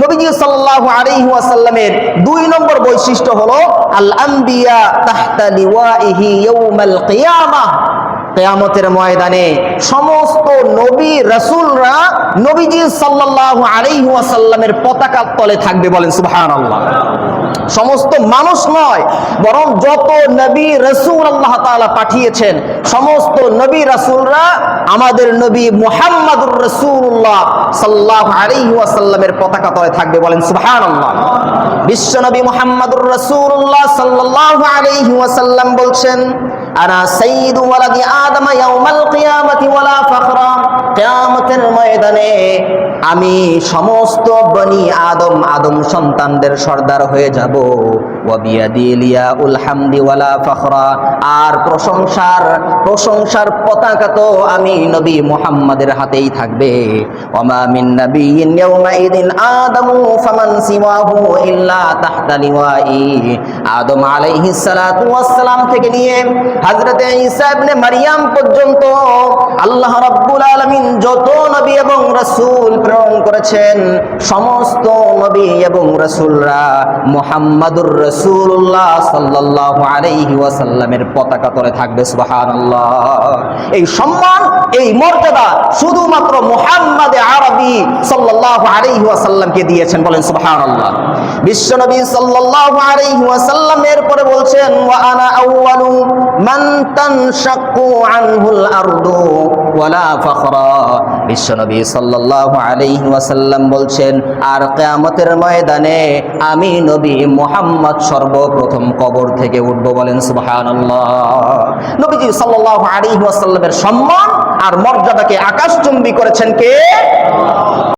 নবীজি সাল্লাল্লাহু আলাইহি ওয়াসাল্লামের 2 নম্বর বৈশিষ্ট্য হলো আল আম্বিয়া তাহতা লিওয়াইহি ইয়াউমাল কিয়ামাহ। কিয়ামতের ময়দানে সমস্ত নবী রাসূলরা নবীজি সাল্লাল্লাহু আলাইহি ওয়াসাল্লামের পতাকার তলে থাকবে, বলেন সুবহানাল্লাহ। সমস্ত মানুষ নয়, বরং যত নবী রাসূল আল্লাহ তাআলা পাঠিয়েছেন সমস্ত নবী রাসূলরা আমাদের নবী মুহাম্মদুর রাসূলুল্লাহ সাল্লাল্লাহু আলাইহি ওয়াসাল্লামের পতাকা তলে থাকবে, বলেন সুবহানাল্লাহ। বিশ্ব নবী মুহাম্মদুর রাসূলুল্লাহ সাল্লাল্লাহু আলাইহি ওয়াসাল্লাম বলছেন, আনা সাইয়্যিদু ওয়ালাদি আদম ইয়াউমাল কিয়ামাতি ওয়ালা ফাখরা। কিয়ামতের ময়দানে আমি সমস্ত বনি আদম সন্তানদের সর্দার হয়ে যাব। ওয়া বিয়াদি লিয়াউল হামদি ওয়ালা ফাখরা। আর প্রশংসার পতাকা তো আমি নবী মুহাম্মাদের হাতেই থাকবে। ওয়া মা মিন নাবিয়্যিন ইয়াউমাইদিন আদামু ফামান সিওয়াহু ইল্লা তাহতা লিওয়াই। আদম আলাইহিস সালাতু ওয়াস সালাম থেকে নিয়ে হযরতে ঈসা ইবনে মারইয়াম পর্যন্ত আল্লাহ রাব্বুল আলামিন যত নবী এবং রাসূল প্রেরণ করেছেন সমস্ত নবী এবং রাসূলরা মুহাম্মাদুর রাসূলুল্লাহ সাল্লাল্লাহু আলাইহি ওয়াসাল্লামের পতাকা তলে থাকবে, সুবহানাল্লাহ। এই সম্মান, এই মর্যাদা শুধুমাত্র মুহাম্মদে আরবি সাল্লাল্লাহু আলাইহি ওয়াসাল্লামকে দিয়েছেন, বলেন সুবহানাল্লাহ। বিশ্বনবী সাল্লাল্লাহু আলাইহি ওয়াসাল্লাম এরপরে বলছেন, ওয়া আনা আউয়ালু মান তানশাক্কু আনহুল আরদু ওয়ালা ফাখরা। বিশ্বনবী সাল্লাল্লাহু আলাইহি ওয়াসাল্লাম বলছেন, আর কিয়ামতের ময়দানে আমি নবী মুহাম্মদ সর্বপ্রথম কবর থেকে উঠব, বলেন সুবহানাল্লাহ। নবীজি সাল্লাল্লাহু আলাইহি ওয়াসাল্লামের সম্মান আর মর্যাদাকে আকাশচুম্বী করেছেন কে?